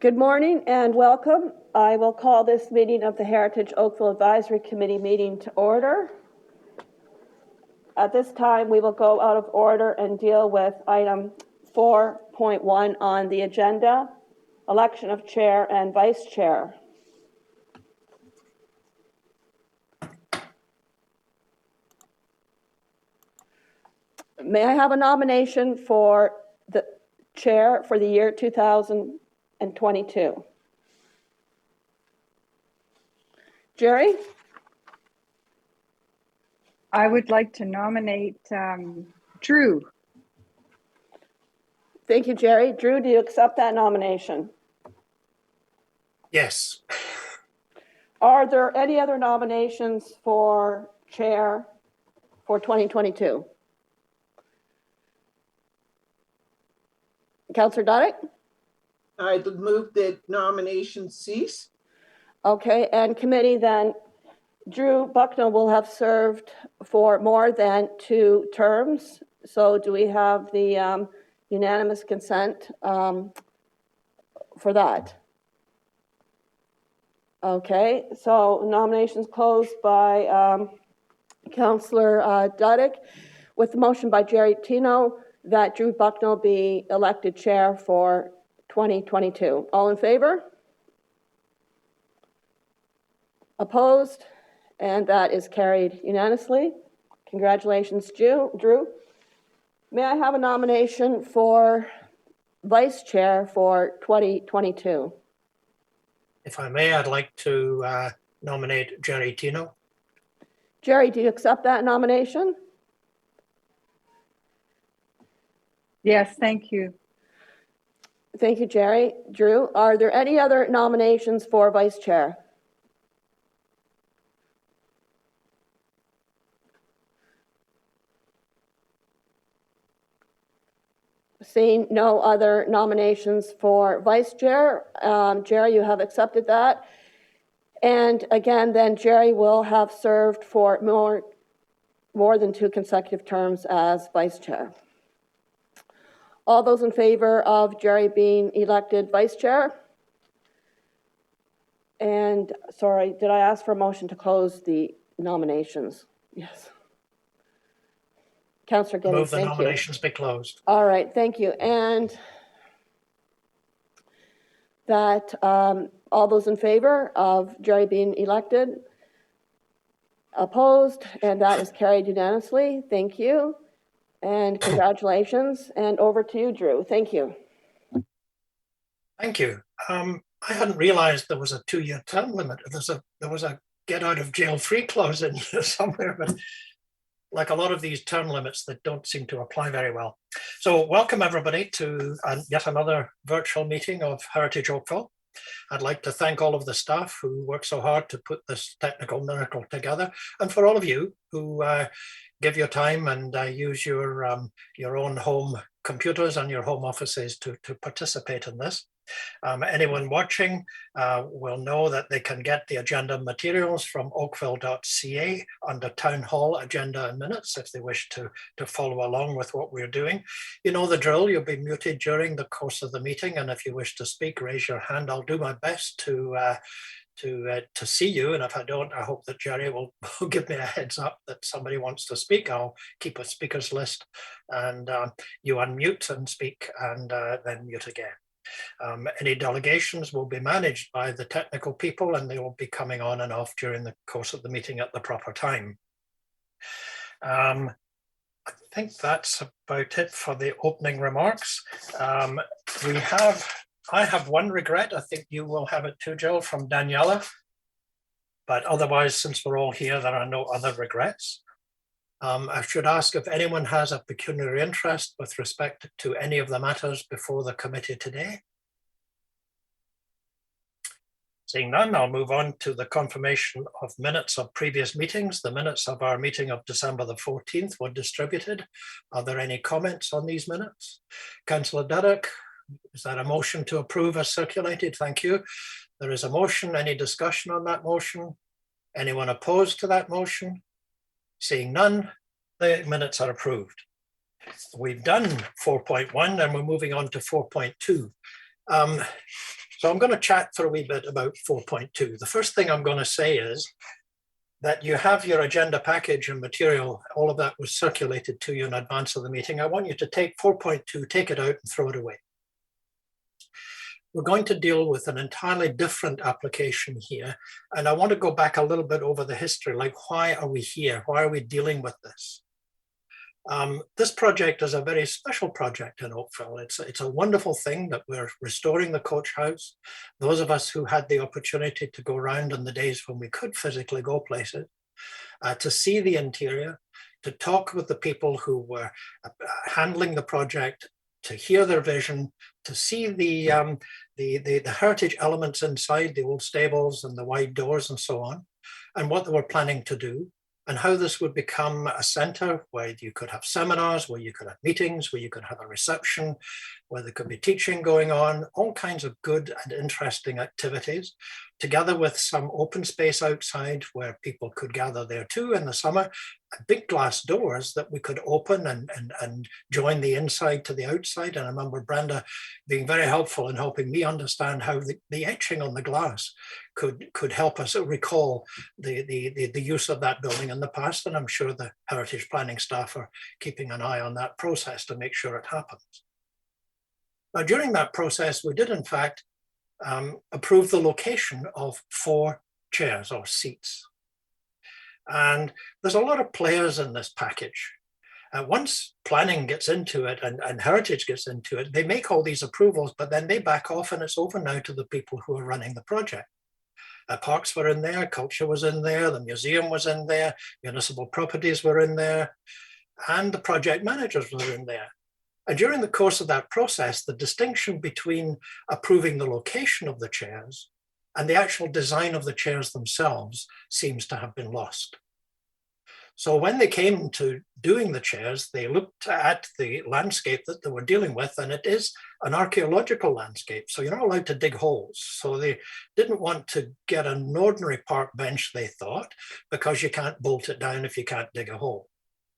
Good morning and welcome. I will call this meeting of the Heritage Oakville Advisory Committee meeting to order. At this time, we will go out of order and deal with item 4.1 on the agenda, election of chair and vice chair. May I have a nomination for the chair for the year 2022? Jerry? I would like to nominate Drew. Thank you, Jerry. Drew, do you accept that nomination? Yes. Are there any other nominations for chair for 2022? Councillor Duddick? I'd move that nominations cease. Okay, and committee then, Drew Bucknell will have served for more than 2 terms. So do we have the unanimous consent for that? Okay, so nominations closed by Councillor Duddick with the motion by Jerry Tino that Drew Bucknell be elected chair for 2022. All in favor? Opposed? And that is carried unanimously. Congratulations, Drew. May I have a nomination for vice chair for 2022? If I may, I'd like to nominate Jerry Tino. Jerry, do you accept that nomination? Yes, thank you. Thank you, Jerry. Drew, are there any other nominations for vice chair? Seeing no other nominations for vice chair, Jerry, you have accepted that. And again, then Jerry will have served for more than 2 consecutive terms as vice chair. All those in favor of Jerry being elected vice chair? And sorry, did I ask for a motion to close the nominations? Yes. Councillor Giddens, Move the thank you. nominations be closed. All right, thank you. And that all those in favor of Jerry being elected? Opposed? And that is carried unanimously. Thank you. And congratulations. And over to you, Drew. Thank you. Thank you. I hadn't realized there was a 2-year term limit. There was a get out of jail free clause in here somewhere, but like a lot of these term limits that don't seem to apply very well. So welcome everybody to yet another virtual meeting of Heritage Oakville. I'd like to thank all of the staff who work so hard to put this technical miracle together, and for all of you who give your time and use your own home computers and your home offices to participate in this. Anyone watching will know that they can get the agenda materials from oakville.ca under Town Hall Agenda and Minutes if they wish to follow along with what we're doing. You know the drill, you'll be muted during the course of the meeting, and if you wish to speak, raise your hand. I'll do my best to see you, and if I don't, I hope that Jerry will give me a heads up that somebody wants to speak. I'll keep a speakers list, and you unmute and speak, and then mute again. Any delegations will be managed by the technical people, and they will be coming on and off during the course of the meeting at the proper time. I think that's about it for the opening remarks. I have one regret. I think you will have it too, Jill, from Daniela. But otherwise, since we're all here, there are no other regrets. I should ask if anyone has a pecuniary interest with respect to any of the matters before the committee today. Seeing none, I'll move on to the confirmation of minutes of previous meetings. The minutes of our meeting of December the 14th were distributed. Are there any comments on these minutes? Councillor Duddick, is that a motion to approve as circulated? Thank you. There is a motion. Any discussion on that motion? Anyone opposed to that motion? Seeing none, the minutes are approved. We've done 4.1 and we're moving on to 4.2. So I'm going to chat for a wee bit about 4.2. The first thing I'm going to say is that you have your agenda package and material, all of that was circulated to you in advance of the meeting. I want you to take 4.2, take it out and throw it away. We're going to deal with an entirely different application here. And I want to go back a little bit over the history, like why are we here? Why are we dealing with this? This project is a very special project in Oakville. It's a wonderful thing that we're restoring the coach house. Those of us who had the opportunity to go around in the days when we could physically go places, to see the interior, to talk with the people who were handling the project, to hear their vision, to see the heritage elements inside, the old stables and the wide doors and so on, and what they were planning to do, and how this would become a center where you could have seminars, where you could have meetings, where you could have a reception, where there could be teaching going on, all kinds of good and interesting activities, together with some open space outside where people could gather there too in the summer, big glass doors that we could open and join the inside to the outside. And I remember Brenda being very helpful in helping me understand how the etching on the glass could help us recall the use of that building in the past. And I'm sure the heritage planning staff are keeping an eye on that process to make sure it happens. Now, during that process, we did in fact approve the location of 4 chairs or seats. And there's a lot of players in this package. Once planning gets into it and heritage gets into it, they make all these approvals, but then they back off and it's over now to the people who are running the project. Parks were in there, culture was in there, the museum was in there, municipal properties were in there, and the project managers were in there. And during the course of that process, the distinction between approving the location of the chairs and the actual design of the chairs themselves seems to have been lost. So when they came to doing the chairs, they looked at the landscape that they were dealing with, and it is an archaeological landscape. So you're not allowed to dig holes. So they didn't want to get an ordinary park bench, they thought, because you can't bolt it down if you can't dig a hole.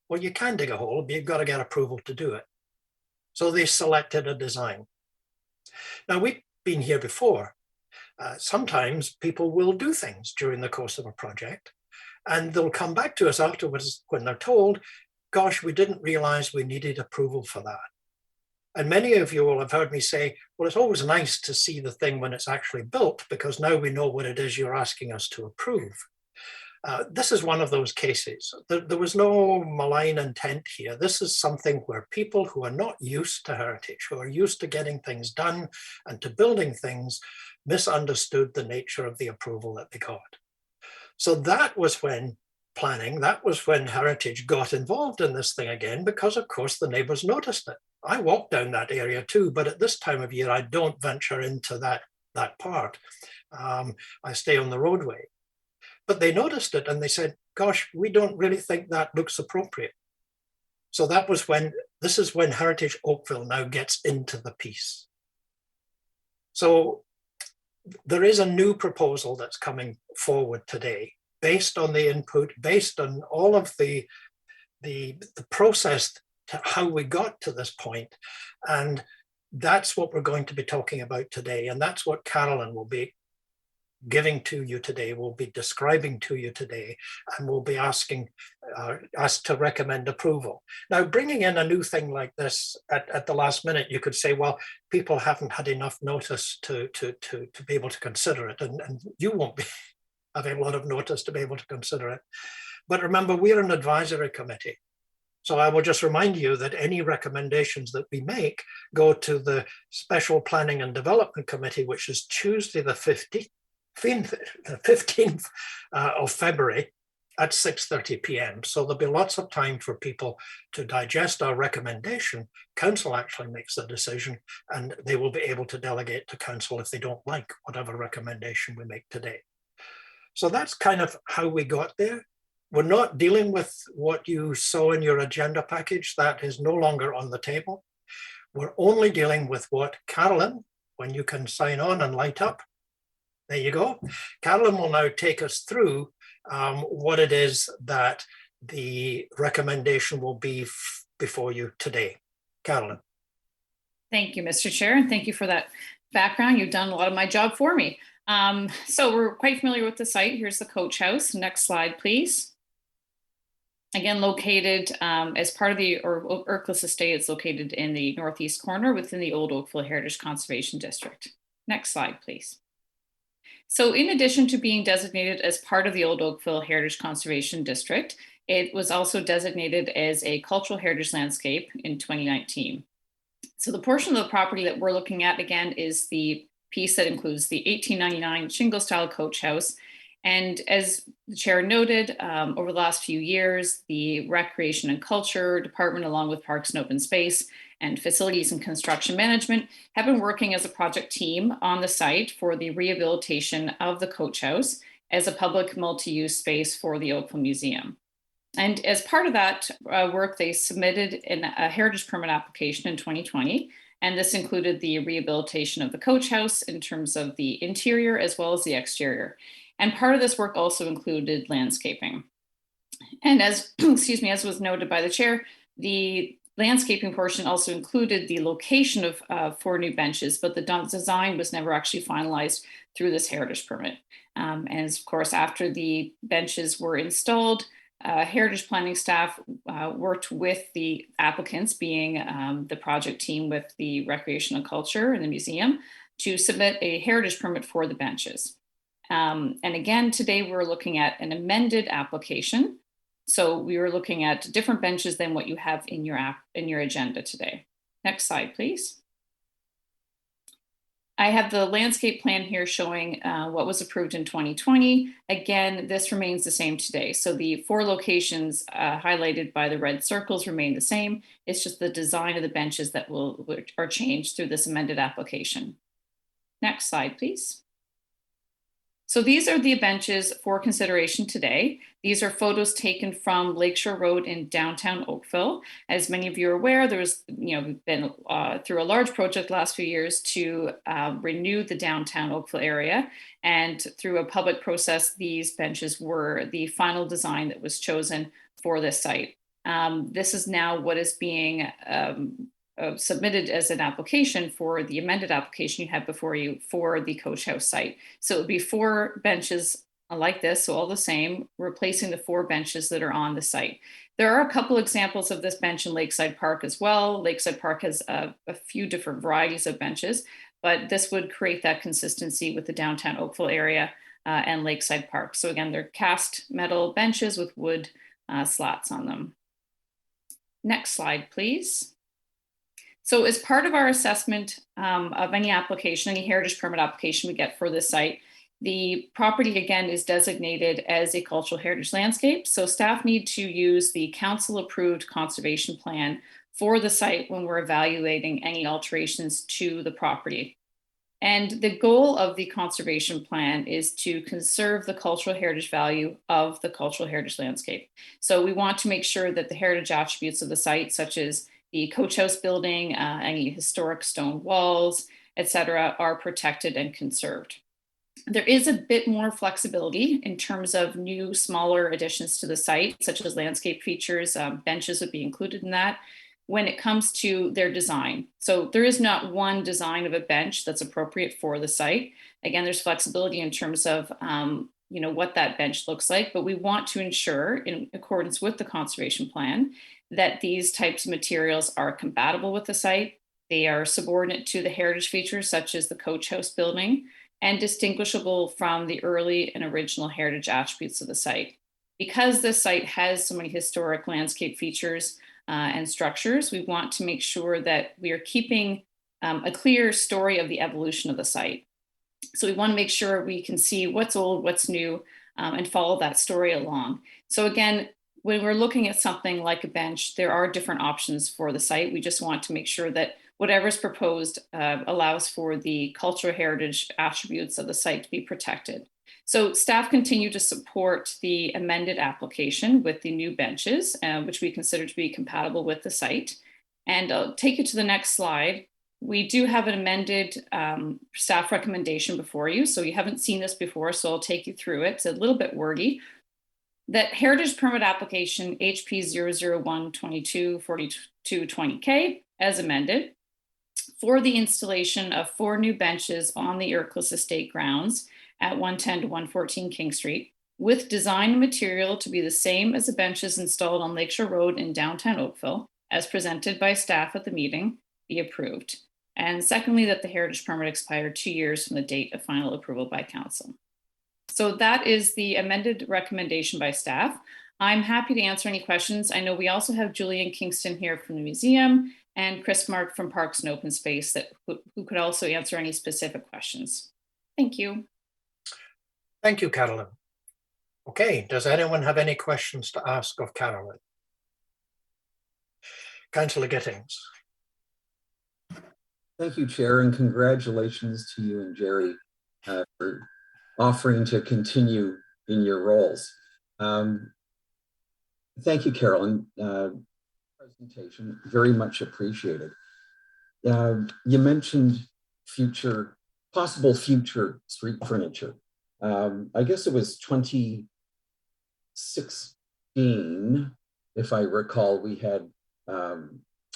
Well, you can dig a hole, but you've got to get approval to do it. So they selected a design. Now, we've been here before. Sometimes people will do things during the course of a project, and they'll come back to us afterwards when they're told, gosh, we didn't realize we needed approval for that. And many of you will have heard me say, well, it's always nice to see the thing when it's actually built, because now we know what it is you're asking us to approve. This is one of those cases. There was no malign intent here. This is something where people who are not used to heritage, who are used to getting things done and to building things, misunderstood the nature of the approval that they got. So that was when planning, that was when heritage got involved in this thing again, because of course the neighbors noticed it. I walk down that area too, but at this time of year, I don't venture into that part. I stay on the roadway. But they noticed it and they said, gosh, we don't really think that looks appropriate. So that was this is when Heritage Oakville now gets into the piece. So there is a new proposal that's coming forward today, based on the input, based on all of the process to how we got to this point. And that's what we're going to be talking about today. And that's what Carolyn will be giving to you today, will be describing to you today, and will be asking us to recommend approval. Now, bringing in a new thing like this at the last minute, you could say, well, people haven't had enough notice to be able to consider it, and you won't be having a lot of notice to be able to consider it. But remember, we're an advisory committee. So I will just remind you that any recommendations that we make go to the Special Planning and Development Committee, which is Tuesday the 15th of February at 6:30 p.m. So there'll be lots of time for people to digest our recommendation. Council actually makes the decision, and they will be able to delegate to council if they don't like whatever recommendation we make today. So that's kind of how we got there. We're not dealing with what you saw in your agenda package. That is no longer on the table. We're only dealing with what Carolyn, when you can sign on and light up, there you go. Carolyn will now take us through what it is that the recommendation will be before you today. Carolyn. Thank you, Mr. Chair, and thank you for that background, you've done a lot of my job for me. So we're quite familiar with the site. Here's the coach house. Next slide, please. Again, located as part of the Ercliffe Estate, it's located in the northeast corner within the Old Oakville Heritage Conservation District. Next slide, please. So in addition to being designated as part of the Old Oakville Heritage Conservation District, it was also designated as a cultural heritage landscape in 2019. So the portion of the property that we're looking at again is the piece that includes the 1899 shingle style coach house. And as the chair noted, over the last few years, the Recreation and Culture Department, along with Parks and Open Space and Facilities and Construction Management, have been working as a project team on the site for the rehabilitation of the coach house as a public multi-use space for the Oakville Museum. And as part of that work, they submitted a heritage permit application in 2020. And this included the rehabilitation of the coach house in terms of the interior as well as the exterior. And part of this work also included landscaping. And as, excuse me, as was noted by the chair, the landscaping portion also included the location of 4 new benches, but the design was never actually finalized through this heritage permit. And of course, after the benches were installed, heritage planning staff worked with the applicants, being the project team with the Recreation and Culture and the museum, to submit a heritage permit for the benches. And again, today we're looking at an amended application. So we were looking at different benches than what you have in your agenda today. Next slide, please. I have the landscape plan here showing what was approved in 2020. Again, this remains the same today. So the 4 locations highlighted by the red circles remain the same. It's just the design of the benches that are changed through this amended application. Next slide, please. So these are the benches for consideration today. These are photos taken from Lakeshore Road in downtown Oakville. As many of you are aware, there was been through a large project last few years to renew the downtown Oakville area. And through a public process, these benches were the final design that was chosen for this site. This is now what is being submitted as an application for the amended application you have before you for the coach house site. So it would be 4 benches like this, so all the same, replacing the 4 benches that are on the site. There are a couple examples of this bench in Lakeside Park as well. Lakeside Park has a few different varieties of benches, but this would create that consistency with the downtown Oakville area and Lakeside Park. So again, they're cast metal benches with wood slats on them. Next slide, please. So as part of our assessment of any application, any heritage permit application we get for this site, the property again is designated as a cultural heritage landscape. So staff need to use the council approved conservation plan for the site when we're evaluating any alterations to the property. And the goal of the conservation plan is to conserve the cultural heritage value of the cultural heritage landscape. So we want to make sure that the heritage attributes of the site, such as the coach house building, any historic stone walls, etc., are protected and conserved. There is a bit more flexibility in terms of new, smaller additions to the site, such as landscape features. Benches would be included in that when it comes to their design. So there is not one design of a bench that's appropriate for the site. Again, there's flexibility in terms of what that bench looks like, but we want to ensure, in accordance with the conservation plan, that these types of materials are compatible with the site. They are subordinate to the heritage features, such as the coach house building, and distinguishable from the early and original heritage attributes of the site. Because this site has so many historic landscape features and structures, we want to make sure that we are keeping a clear story of the evolution of the site. So we want to make sure we can see what's old, what's new, and follow that story along. So again, when we're looking at something like a bench, there are different options for the site. We just want to make sure that whatever's proposed allows for the cultural heritage attributes of the site to be protected. So staff continue to support the amended application with the new benches, which we consider to be compatible with the site. And I'll take you to the next slide. We do have an amended staff recommendation before you. So you haven't seen this before, so I'll take you through it. It's a little bit wordy. That heritage permit application HP 001224220K as amended for the installation of 4 new benches on the Ercles Estate grounds at 110 to 114 King Street, with design and material to be the same as the benches installed on Lakeshore Road in downtown Oakville, as presented by staff at the meeting, be approved. And secondly, that the heritage permit expired 2 years from the date of final approval by council. So that is the amended recommendation by staff. I'm happy to answer any questions. I know we also have Julian Kingston here from the museum and Chris Mark from Parks and Open Space who could also answer any specific questions. Thank you. Thank you, Carolyn. Okay, does anyone have any questions to ask of Carolyn? Councillor Gittings. Thank you, Chair, and congratulations to you and Jerry for offering to continue in your roles. Thank you, Carolyn. Presentation, very much appreciated. You mentioned possible future street furniture. I guess it was 2016, if I recall, we had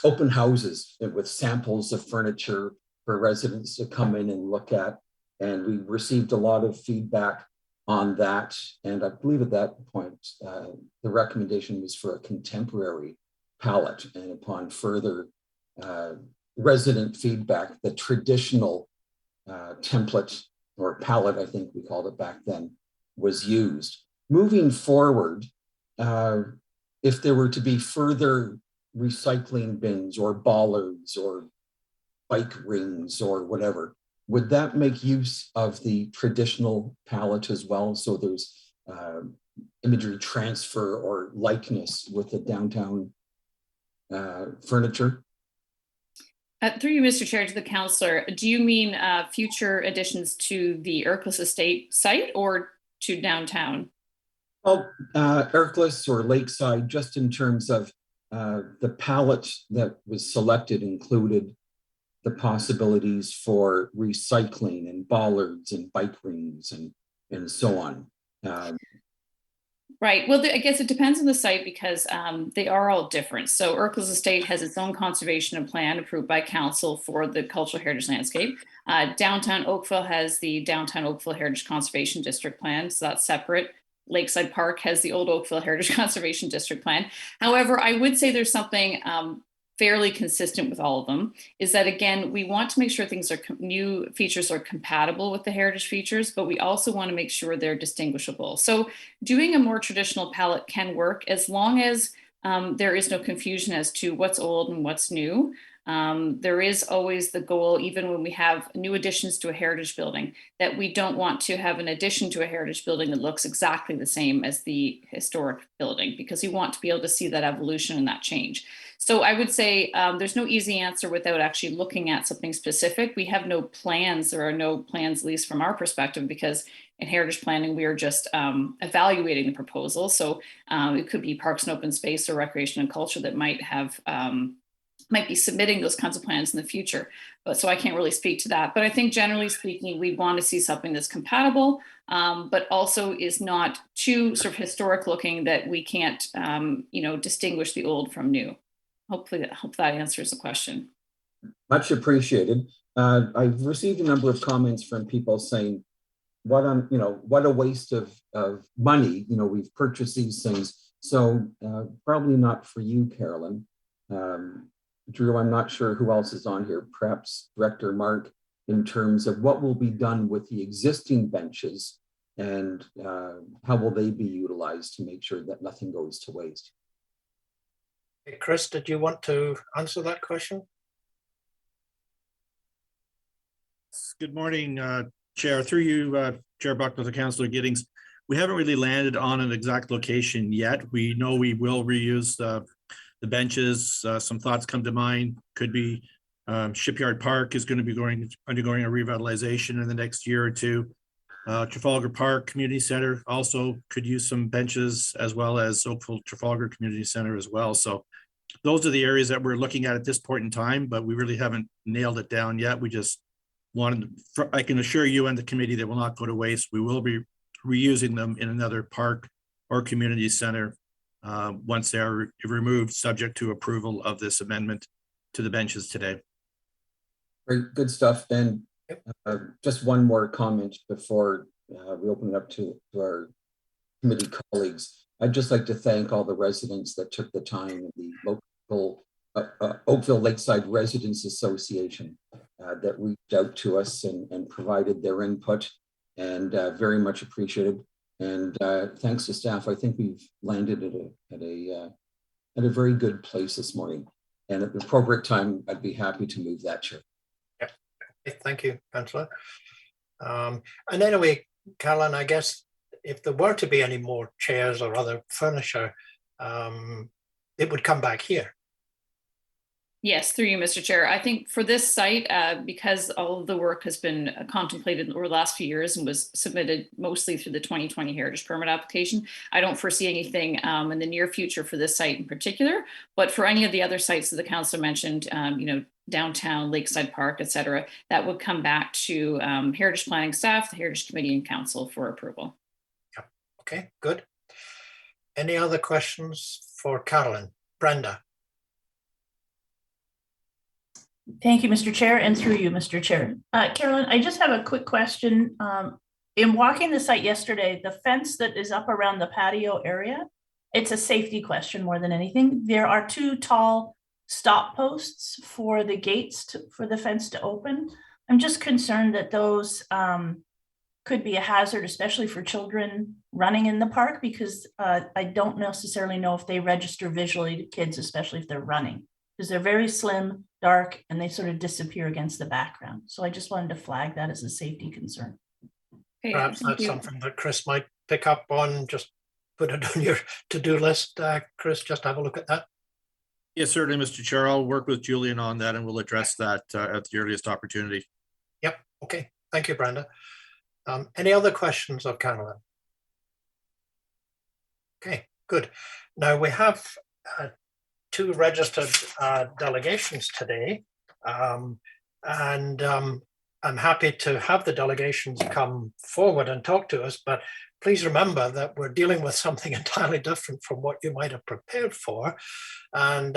open houses with samples of furniture for residents to come in and look at. And we received a lot of feedback on that. And I believe at that point, the recommendation was for a contemporary palette. And upon further resident feedback, the traditional template or palette, I think we called it back then, was used. Moving forward, if there were to be further recycling bins or bollards or bike rings or whatever, would that make use of the traditional palette as well? So there's imagery transfer or likeness with the downtown furniture? Through you, Mr. Chair, to the councillor, do you mean future additions to the Ercles Estate site or to downtown? Well, Ercles or Lakeside, just in terms of the palette that was selected included the possibilities for recycling and bollards and bike rings and so on. Right. Well, I guess it depends on the site because they are all different. So Ercles Estate has its own conservation plan approved by council for the cultural heritage landscape. Downtown Oakville has the Downtown Oakville Heritage Conservation District plan, so that's separate. Lakeside Park has the Old Oakville Heritage Conservation District plan. However, I would say there's something fairly consistent with all of them, is that, again, we want to make sure things are new features are compatible with the heritage features, but we also want to make sure they're distinguishable. So doing a more traditional palette can work as long as there is no confusion as to what's old and what's new. There is always the goal, even when we have new additions to a heritage building, that we don't want to have an addition to a heritage building that looks exactly the same as the historic building, because we want to be able to see that evolution and that change. So I would say there's no easy answer without actually looking at something specific. We have no plans. There are no plans, at least from our perspective, because in heritage planning, we are just evaluating the proposal. So it could be Parks and Open Space or Recreation and Culture that might have might be submitting those kinds of plans in the future. But so I can't really speak to that. But I think generally speaking, we want to see something that's compatible, but also is not too sort of historic looking that we can't, distinguish the old from new. Hopefully that answers the question. Much appreciated. I've received a number of comments from people saying, what a waste of money. We've purchased these things. So probably not for you, Carolyn. Drew, I'm not sure who else is on here, perhaps Director Mark, in terms of what will be done with the existing benches and how will they be utilized to make sure that nothing goes to waste. Hey, Chris, did you want to answer that question? Good morning, Chair. Through you, Chair Buckler to Councillor Gittings. We haven't really landed on an exact location yet. We know we will reuse the benches. Some thoughts come to mind. Could be Shipyard Park is going to be undergoing a revitalization in the next year or two. Trafalgar Park Community Center also could use some benches, as well as Oakville Trafalgar Community Center as well. So those are the areas that we're looking at this point in time, but we really haven't nailed it down yet. We just wanted, I can assure you and the committee they will not go to waste. We will be reusing them in another park or community center once they are removed, subject to approval of this amendment to the benches today. Great, good stuff. And just one more comment before we open it up to our committee colleagues. I'd just like to thank all the residents that took the time, the local Oakville Lakeside Residents Association that reached out to us and provided their input, and very much appreciated. And thanks to staff, I think we've landed at a very good place this morning. And at the appropriate time, I'd be happy to move that, Chair. Yeah, thank you, Councillor. And anyway, Caroline, I guess if there were to be any more chairs or other furniture, it would come back here. Yes, through you, Mr. Chair. I think for this site, because all of the work has been contemplated over the last few years and was submitted mostly through the 2020 Heritage Permit application, I don't foresee anything in the near future for this site in particular. But for any of the other sites that the council mentioned, you know, downtown, Lakeside Park, et cetera, that would come back to Heritage Planning staff, the Heritage Committee and Council for approval. Yeah. Okay, good. Any other questions for Caroline? Brenda? Thank you, Mr. Chair, and through you, Mr. Chair. Carolyn, I just have a quick question. In walking the site yesterday, the fence that is up around the patio area, it's a safety question more than anything. There are 2 tall stop posts for the gates for the fence to open. I'm just concerned that those could be a hazard, especially for children running in the park, because I don't necessarily know if they register visually to kids, especially if they're running, because they're very slim, dark, and they sort of disappear against the background. So I just wanted to flag that as a safety concern. Okay, Perhaps that's something that Chris might pick up on. Just put it on your to-do list, Chris, just have a look at that. Yes, certainly, Mr. Chair. I'll work with Julian on that and we'll address that at the earliest opportunity. Yep, okay, thank you, Brenda. Any other questions of Caroline? Okay, good. Now we have 2 registered delegations today, and I'm happy to have the delegations come forward and talk to us, but please remember that we're dealing with something entirely different from what you might have prepared for. And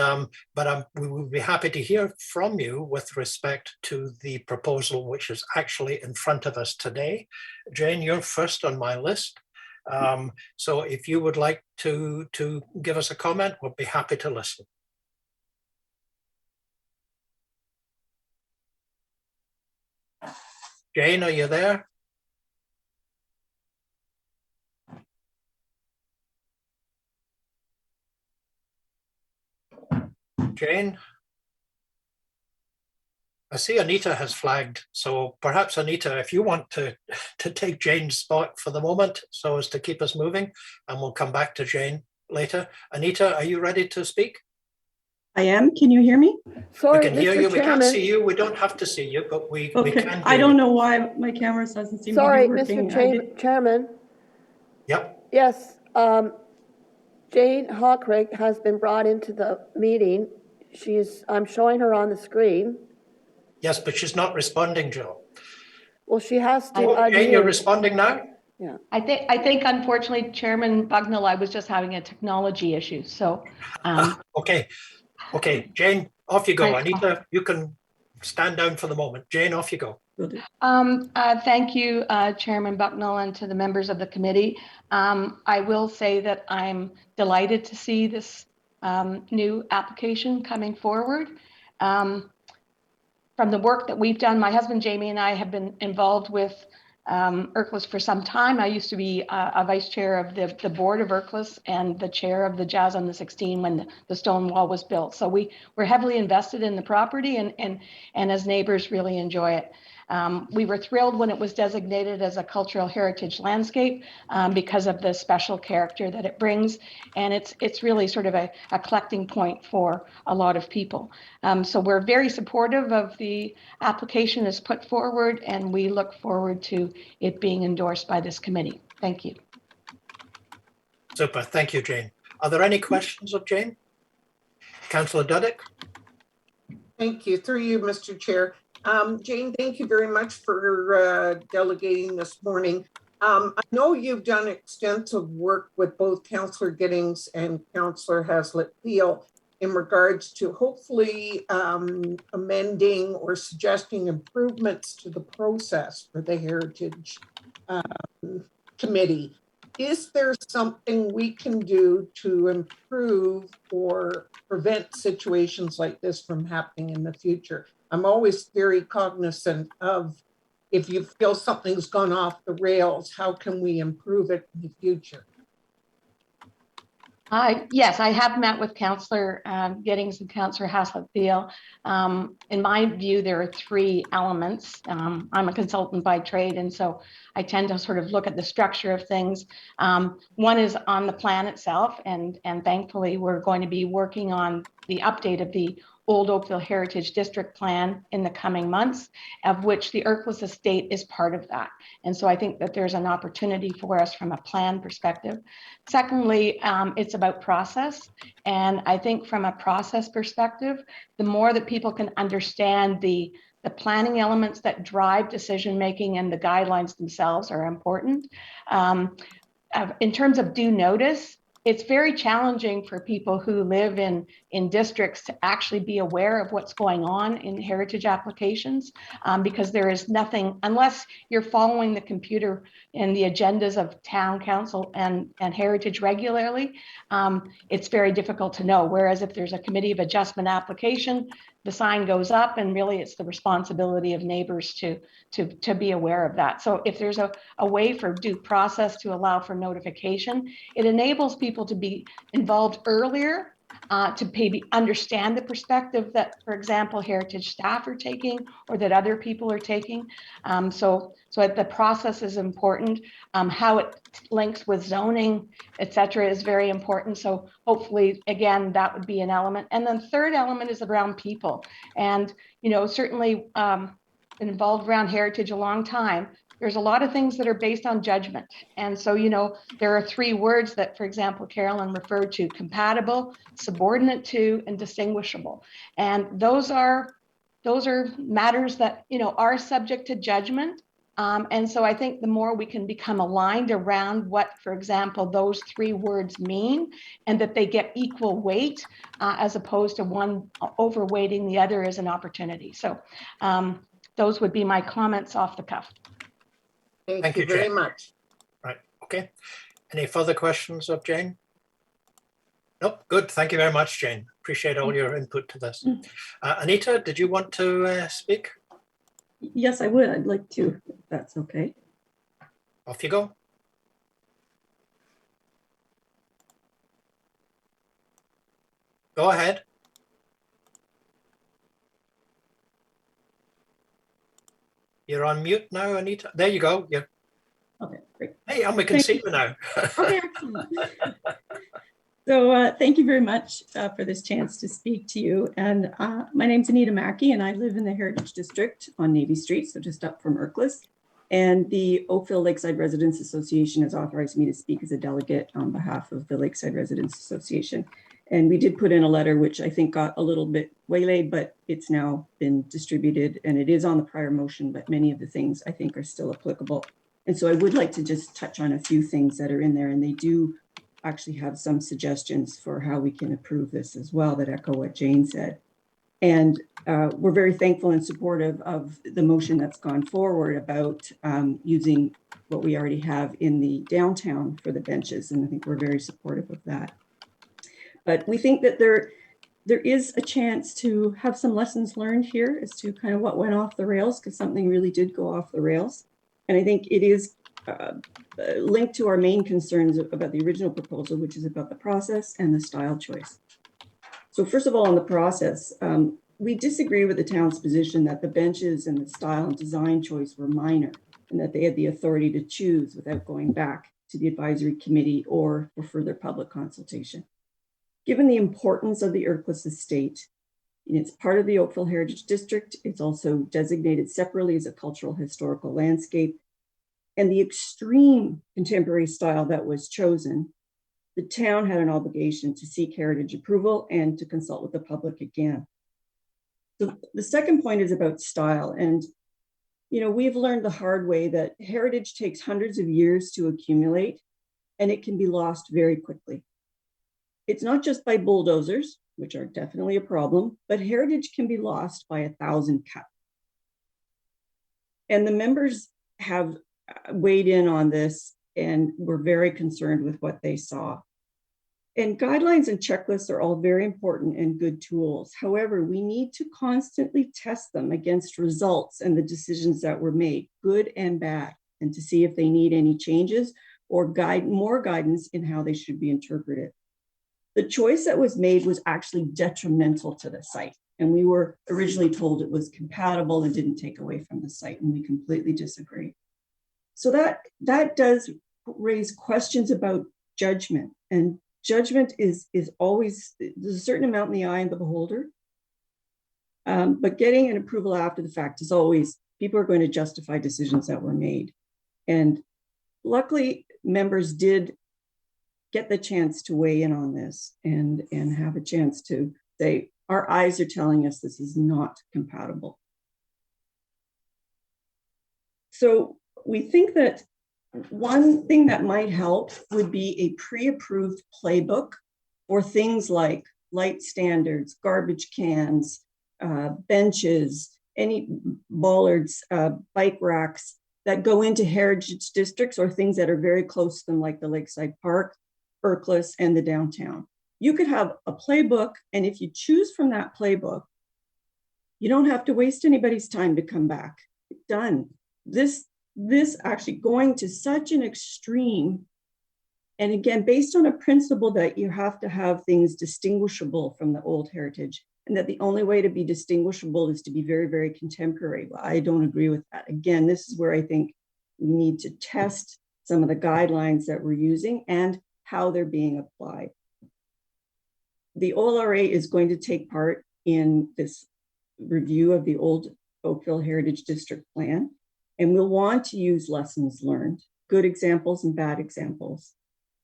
we will be happy to hear from you with respect to the proposal which is actually in front of us today. Jane, you're first on my list. So if you would like to give us a comment, we'll be happy to listen. Jane, are you there? Jane? I see Anita has flagged, so perhaps Anita, if you want to take Jane's spot for the moment so as to keep us moving, and we'll come back to Jane later. Anita, are you ready to speak? I am. Can you hear me? Sorry, We can hear you. Mr. We can't see Chairman. you. We don't have to see you, but we can Okay. hear I don't you. know why my camera doesn't seem Sorry, to be working. Mr. Chairman. Yep. Yes, Jane Hawkrigg has been brought into the meeting. I'm showing her on the screen. Yes, but she's not responding, Joe. Well, she has to Oh, Jane, you're unmute. responding now? Yeah. I think unfortunately, Chairman Bucknell, I was just having a technology issue. So, Okay. Okay, Jane, off you go. Right. Anita, you can stand down for the moment. Jane, off you go. thank you, Chairman Bucknell, and to the members of the committee. I will say that I'm delighted to see this new application coming forward. From the work that we've done, my husband Jamie and I have been involved with IRCLS for some time. I used to be a vice chair of the board of IRCLS and the chair of the Jazz on the 16 when the stone wall was built. So we're heavily invested in the property and as neighbors really enjoy it. We were thrilled when it was designated as a cultural heritage landscape because of the special character that it brings. And it's really sort of a collecting point for a lot of people. So we're very supportive of the application as put forward, and we look forward to it being endorsed by this committee. Thank you. Super. Thank you, Jane. Are there any questions of Jane? Councillor Duddick? Thank you. Through you, Mr. Chair. Jane, thank you very much for delegating this morning. I know you've done extensive work with both Councillor Giddings and Councillor Haslett-Peel in regards to hopefully amending or suggesting improvements to the process for the Heritage Committee. Is there something we can do to improve or prevent situations like this from happening in the future? I'm always very cognizant of, if you feel something's gone off the rails, how can we improve it in the future? Yes, I have met with Councillor Giddings and Councillor Haslett-Beale. In my view, there are three elements. I'm a consultant by trade, and so I tend to sort of look at the structure of things. One is on the plan itself, and thankfully we're going to be working on the update of the Old Oakville Heritage District Plan in the coming months, of which the Ercles Estate is part of that. And so I think that there's an opportunity for us from a plan perspective. Secondly, it's about process. And I think from a process perspective, the more that people can understand the planning elements that drive decision-making and the guidelines themselves are important. In terms of due notice, it's very challenging for people who live in districts to actually be aware of what's going on in heritage applications, because there is nothing, unless you're following the computer and the agendas of town council and heritage regularly, it's very difficult to know. Whereas if there's a committee of adjustment application, the sign goes up, and really it's the responsibility of neighbors to be aware of that. So if there's a way for due process to allow for notification, it enables people to be involved earlier, to maybe understand the perspective that, for example, heritage staff are taking or that other people are taking. So the process is important. How it links with zoning, et cetera, is very important. So hopefully, again, that would be an element. And then third element is around people. And, certainly been involved around heritage a long time. There's a lot of things that are based on judgment. And so, there are three words that, for example, Carolyn referred to: compatible, subordinate to, and distinguishable. And those are matters that, are subject to judgment. And so I think the more we can become aligned around what, for example, those three words mean, and that they get equal weight, as opposed to one overweighting the other, as an opportunity. So those would be my comments off the cuff. Thank you very much. Right, okay. Any further questions of Jane? Nope, good. Thank you very much, Jane. Appreciate all your input to this. Anita, did you want to speak? Yes, I would. I'd like to, if that's okay. Off you go. Go ahead. You're on mute now, Anita. There you go. Yeah. Okay, great. Hey, and we can see you now. Okay, excellent. So thank you very much for this chance to speak to you. And my name's Anita MacKay, and I live in the Heritage District on Navy Street, so just up from Ercles. And the Oakville Lakeside Residents Association has authorized me to speak as a delegate on behalf of the Lakeside Residents Association. And we did put in a letter, which I think got a little bit waylaid, but it's now been distributed, and it is on the prior motion, but many of the things I think are still applicable. And so I would like to just touch on a few things that are in there, and they do actually have some suggestions for how we can improve this as well that echo what Jane said. And we're very thankful and supportive of the motion that's gone forward about using what we already have in the downtown for the benches. And I think we're very supportive of that. But we think that there is a chance to have some lessons learned here as to kind of what went off the rails, because something really did go off the rails. And I think it is linked to our main concerns about the original proposal, which is about the process and the style choice. So first of all, on the process, we disagree with the town's position that the benches and the style and design choice were minor, and that they had the authority to choose without going back to the advisory committee or for further public consultation. Given the importance of the Ercles estate, it's part of the Oakville Heritage District. It's also designated separately as a cultural historical landscape. And the extreme contemporary style that was chosen, the town had an obligation to seek heritage approval and to consult with the public again. So the second point is about style. And, we've learned the hard way that heritage takes hundreds of years to accumulate, and it can be lost very quickly. It's not just by bulldozers, which are definitely a problem, but heritage can be lost by 1,000 cuts. And the members have weighed in on this and were very concerned with what they saw. And guidelines and checklists are all very important and good tools. However, we need to constantly test them against results and the decisions that were made, good and bad, and to see if they need any changes or more guidance in how they should be interpreted. The choice that was made was actually detrimental to the site. And we were originally told it was compatible and didn't take away from the site, and we completely disagree. So that does raise questions about judgment, and judgment is always, there's a certain amount in the eye of the beholder, but getting an approval after the fact is always, people are going to justify decisions that were made. And luckily, members did get the chance to weigh in on this and have a chance to say, our eyes are telling us this is not compatible. So we think that one thing that might help would be a pre-approved playbook for things like light standards, garbage cans, benches, any bollards, bike racks that go into heritage districts or things that are very close to them, like the Lakeside Park, Ercless, and the downtown. You could have a playbook, and if you choose from that playbook, you don't have to waste anybody's time to come back. Done. This actually going to such an extreme, and again, based on a principle that you have to have things distinguishable from the old heritage, and that the only way to be distinguishable is to be very, very contemporary. Well, I don't agree with that. Again, this is where I think we need to test some of the guidelines that we're using and how they're being applied. The OLRA is going to take part in this review of the old Oakville Heritage District Plan, and we'll want to use lessons learned, good examples and bad examples,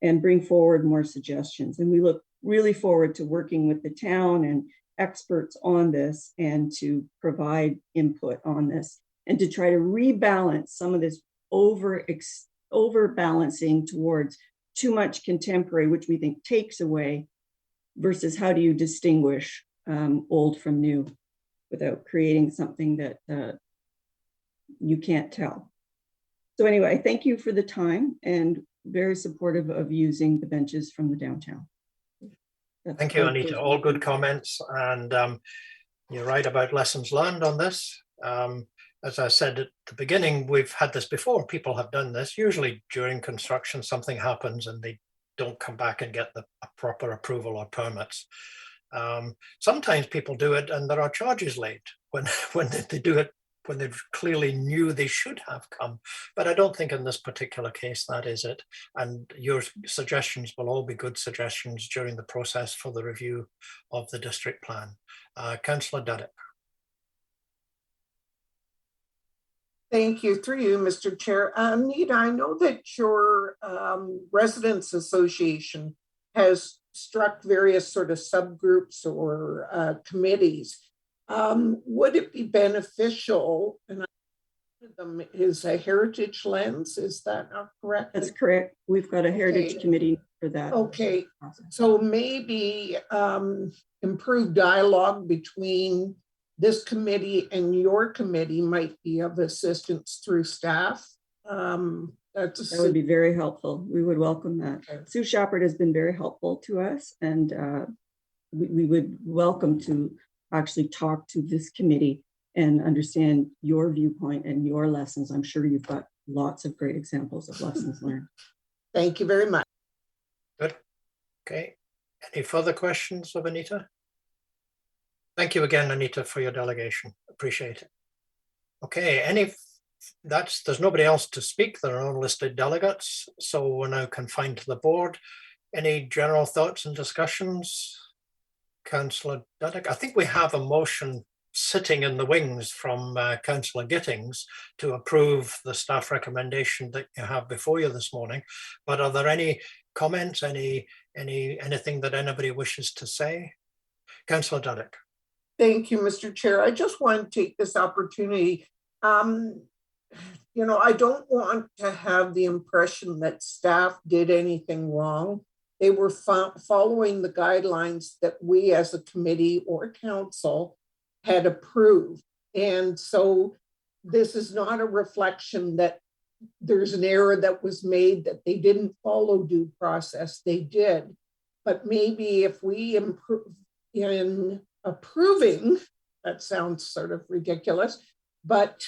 and bring forward more suggestions. And we look really forward to working with the town and experts on this and to provide input on this and to try to rebalance some of this overbalancing towards too much contemporary, which we think takes away, versus how do you distinguish old from new without creating something that you can't tell. So anyway, thank you for the time and very supportive of using the benches from the downtown. Thank you, Anita. All good comments. And you're right about lessons learned on this. As I said at the beginning, we've had this before. People have done this. Usually during construction, something happens and they don't come back and get the proper approval or permits. Sometimes people do it and there are charges laid when they do it when they clearly knew they should have come. But I don't think in this particular case that is it. And your suggestions will all be good suggestions during the process for the review of the district plan. Councillor Duddick. Thank you. Through you, Mr. Chair. Anita, I know that your residents association has struck various sort of subgroups or committees. Would it be beneficial, and one of them is a heritage lens, is that not correct? That's correct. We've got a heritage committee for that. Okay, so maybe improved dialogue between this committee and your committee might be of assistance through staff. That would be very helpful. We would welcome that. Okay. Sue Shepard has been very helpful to us, and we would welcome to actually talk to this committee and understand your viewpoint and your lessons. I'm sure you've got lots of great examples of lessons learned. Thank you very much. Good. Okay. Any further questions of Anita? Thank you again, Anita, for your delegation. Appreciate it. Okay, there's nobody else to speak. There are unlisted delegates, so we're now confined to the board. Any general thoughts and discussions? Councillor Duddick, I think we have a motion sitting in the wings from Councillor Gittings to approve the staff recommendation that you have before you this morning. But are there any comments, anything that anybody wishes to say? Councillor Duddick. Thank you, Mr. Chair. I just want to take this opportunity. You know, I don't want to have the impression that staff did anything wrong. they were following the guidelines that we as a committee or council had approved. And so this is not a reflection that there's an error that was made, that they didn't follow due process. They did. But maybe if we improve in approving, that sounds sort of ridiculous, but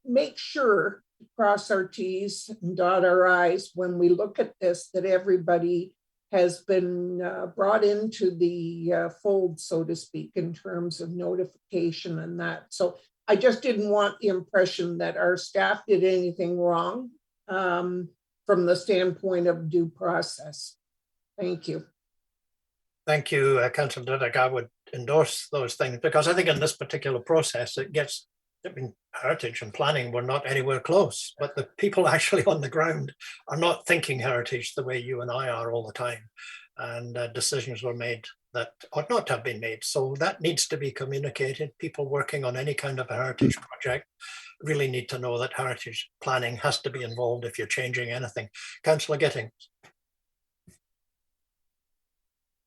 make sure to cross our T's and dot our I's when we look at this, that everybody has been brought into the fold, so to speak, in terms of notification and that. So I just didn't want the impression that our staff did anything wrong from the standpoint of due process. Thank you. Thank you, Councillor Dudek. I would endorse those things because I think in this particular process, it gets, I mean, heritage and planning were not anywhere close, but the people actually on the ground are not thinking heritage the way you and I are all the time. And decisions were made that ought not to have been made. So that needs to be communicated. People working on any kind of a heritage project really need to know that heritage planning has to be involved if you're changing anything. Councillor Gittings.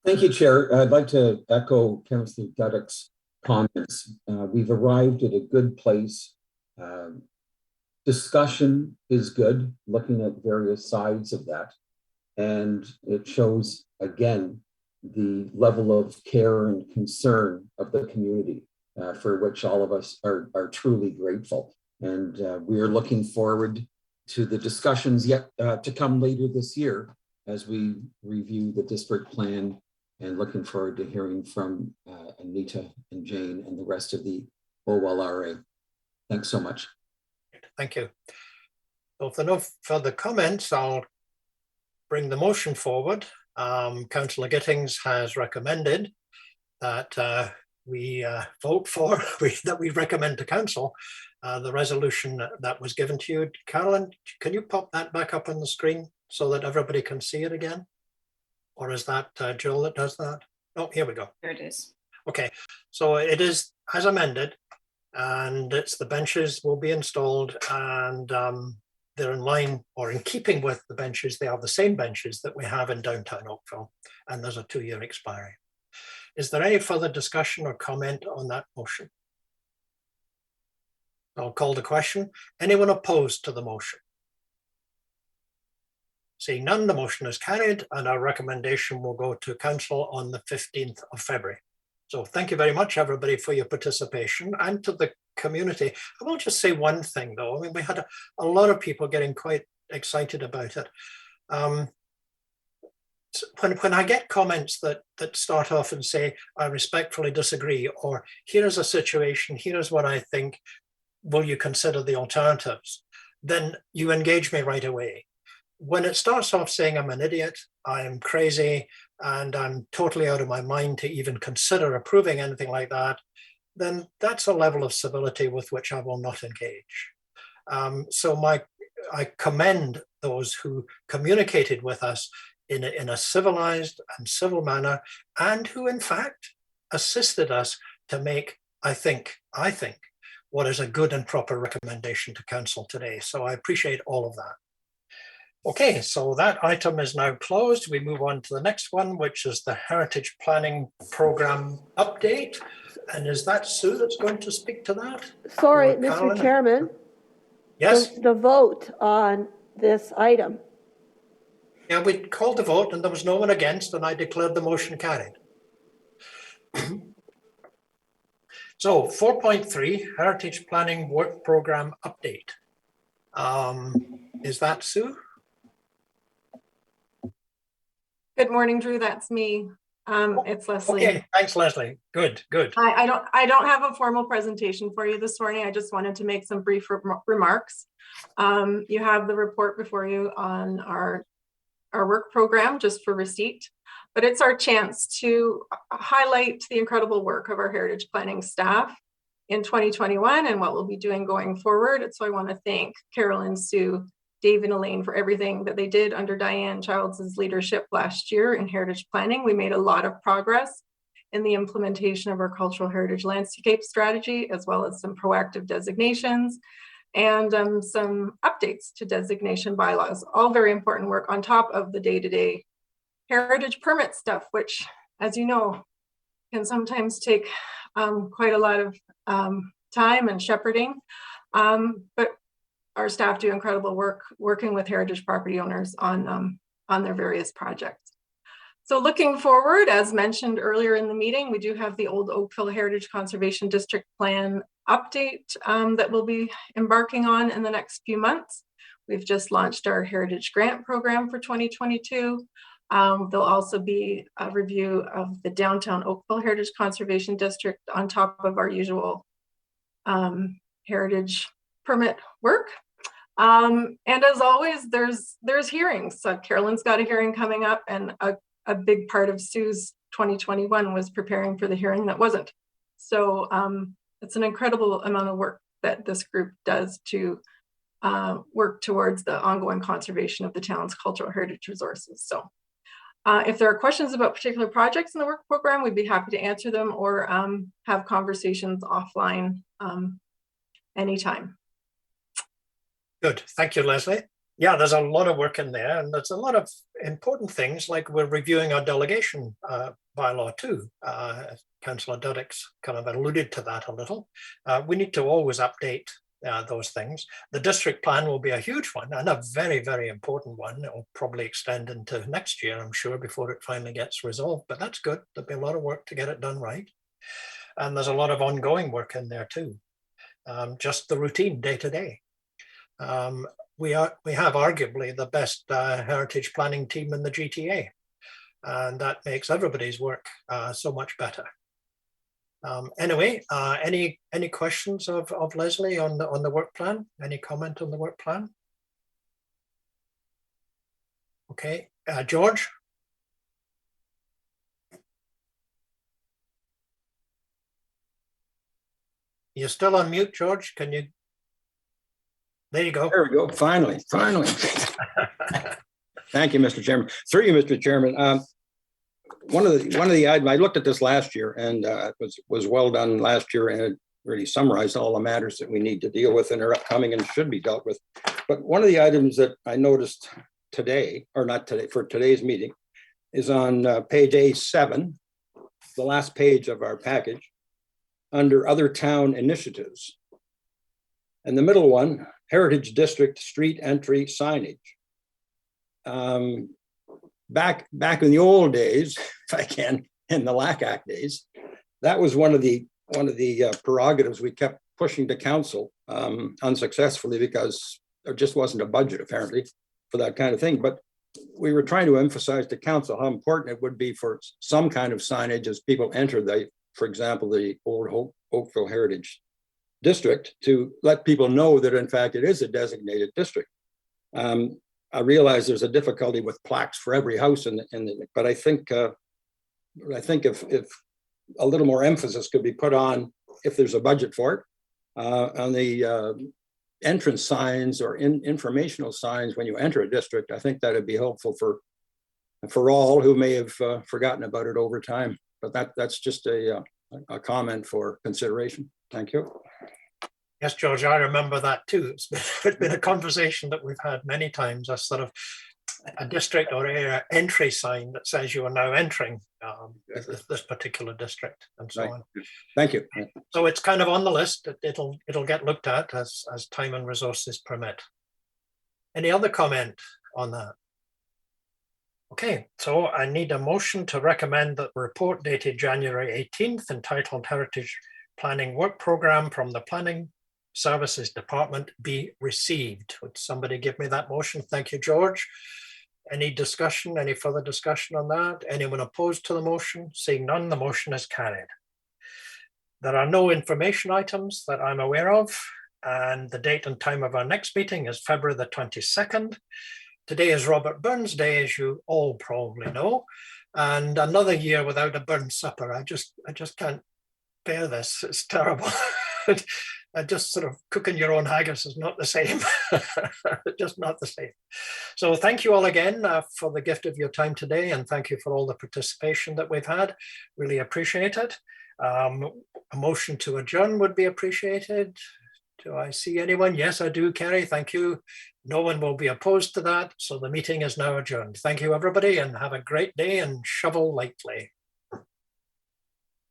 Thank you, Chair. I'd like to echo Councillor Dudek's comments. We've arrived at a good place. Discussion is good, looking at various sides of that. And it shows, again, the level of care and concern of the community for which all of us are truly grateful. And we are looking forward to the discussions yet to come later this year as we review the district plan, and looking forward to hearing from Anita and Jane and the rest of the OLRA. Thanks so much. Thank you. So if there are no further comments, I'll bring the motion forward. Councillor Gittings has recommended that we vote for, that we recommend to council the resolution that was given to you. Carolyn, can you pop that back up on the screen so that everybody can see it again? Or is that Jill that does that? Oh, here we go. There it is. Okay, so it is as amended, and it's the benches will be installed, and they're in line or in keeping with the benches. They are the same benches that we have in downtown Oakville, and there's a 2-year expiry. Is there any further discussion or comment on that motion? I'll call the question. Anyone opposed to the motion? Seeing none, the motion is carried, and our recommendation will go to council on the 15th of February. So thank you very much, everybody, for your participation, and to the community. I will just say one thing, though. I mean, we had a lot of people getting quite excited about it. When I get comments that start off and say, I respectfully disagree, or here's a situation, here's what I think, will you consider the alternatives? Then you engage me right away. When it starts off saying I'm an idiot, I'm crazy, and I'm totally out of my mind to even consider approving anything like that, then that's a level of civility with which I will not engage. So I commend those who communicated with us in a civilized and civil manner, and who in fact assisted us to make, I think, what is a good and proper recommendation to council today. So I appreciate all of that. Okay, so that item is now closed. We move on to the next one, which is the Heritage Planning Program update. And is that Sue that's going to speak to that? Sorry, Or Mr. Carolyn? Chairman. Yes. The vote on this item. Yeah, we called the vote and there was no one against, and I declared the motion carried. So 4.3, Heritage Planning Work Program update. Is that Sue? Good morning, Drew. That's me. It's Leslie. Okay, thanks, Leslie. Good. I don't have a formal presentation for you this morning. I just wanted to make some brief remarks. You have the report before you on our work program just for receipt, but it's our chance to highlight the incredible work of our heritage planning staff in 2021 and what we'll be doing going forward. And so I want to thank Carolyn, Sue, Dave, and Elaine for everything that they did under Diane Childs' leadership last year in heritage planning. We made a lot of progress in the implementation of our cultural heritage landscape strategy, as well as some proactive designations and some updates to designation bylaws, all very important work on top of the day-to-day heritage permit stuff, which, as you know, can sometimes take quite a lot of time and shepherding. But our staff do incredible work working with heritage property owners on their various projects. So looking forward, as mentioned earlier in the meeting, we do have the Old Oakville Heritage Conservation District Plan update that we'll be embarking on in the next few months. We've just launched our Heritage Grant Program for 2022. There'll also be a review of the Downtown Oakville Heritage Conservation District on top of our usual heritage permit work. And as always, there's hearings. So Carolyn's got a hearing coming up, and a big part of Sue's 2021 was preparing for the hearing that wasn't. So it's an incredible amount of work that this group does to work towards the ongoing conservation of the town's cultural heritage resources. So if there are questions about particular projects in the work program, we'd be happy to answer them or have conversations offline anytime. Good, thank you, Leslie. Yeah, there's a lot of work in there, and there's a lot of important things, like we're reviewing our delegation bylaw too. Councillor Duddick's kind of alluded to that a little. We need to always update those things. The district plan will be a huge one, and a very, very important one. It will probably extend into next year, I'm sure, before it finally gets resolved, but that's good. There'll be a lot of work to get it done right. And there's a lot of ongoing work in there too. Just the routine day to day. We have arguably the best heritage planning team in the GTA, and that makes everybody's work so much better. Anyway, any questions of Leslie on the work plan? Any comment on the work plan? Okay, George? You're still on mute, George. Can you? There you go. There we go. Finally. Thank you, Mr. Chairman. Through you, Mr. Chairman. One of the items, I looked at this last year, and it was well done last year, and it really summarized all the matters that we need to deal with and are upcoming and should be dealt with. But one of the items that I noticed today, or not today, for today's meeting, is on page A7, the last page of our package, under other town initiatives. And the middle one, Heritage District Street Entry Signage. Back in the old days, if I can, in the LAC Act days, that was one of the prerogatives we kept pushing to council unsuccessfully, because there just wasn't a budget apparently for that kind of thing. But we were trying to emphasize to council how important it would be for some kind of signage as people enter for example, the Old Oakville Heritage District, to let people know that in fact it is a designated district. I realize there's a difficulty with plaques for every house but I think if a little more emphasis could be put on, if there's a budget for it, on the entrance signs or informational signs when you enter a district. I think that would be helpful for all who may have forgotten about it over time. But that's just a comment for consideration. Thank you. Yes, George, I remember that too. It's been a conversation that we've had many times, a sort of a district or area entry sign that says you are now entering this particular district, and so on. Thank you. So it's kind of on the list. It'll get looked at as time and resources permit. Any other comment on that? Okay, so I need a motion to recommend that the report dated January 18th, entitled Heritage Planning Work Program from the Planning Services Department, be received. Would somebody give me that motion? Thank you, George. Any discussion, any further discussion on that? Anyone opposed to the motion? Seeing none, the motion is carried. There are no information items that I'm aware of, and the date and time of our next meeting is February the 22nd. Today is Robert Burns Day, as you all probably know, and another year without a Burns supper. I just can't bear this. It's terrible. Just sort of cooking your own haggis is not the same. Just not the same. So thank you all again for the gift of your time today, and thank you for all the participation that we've had. Really appreciate it. A motion to adjourn would be appreciated. Do I see anyone? Yes, I do, Kerry. Thank you. No one will be opposed to that. So the meeting is now adjourned. Thank you, everybody, and have a great day and shovel lightly.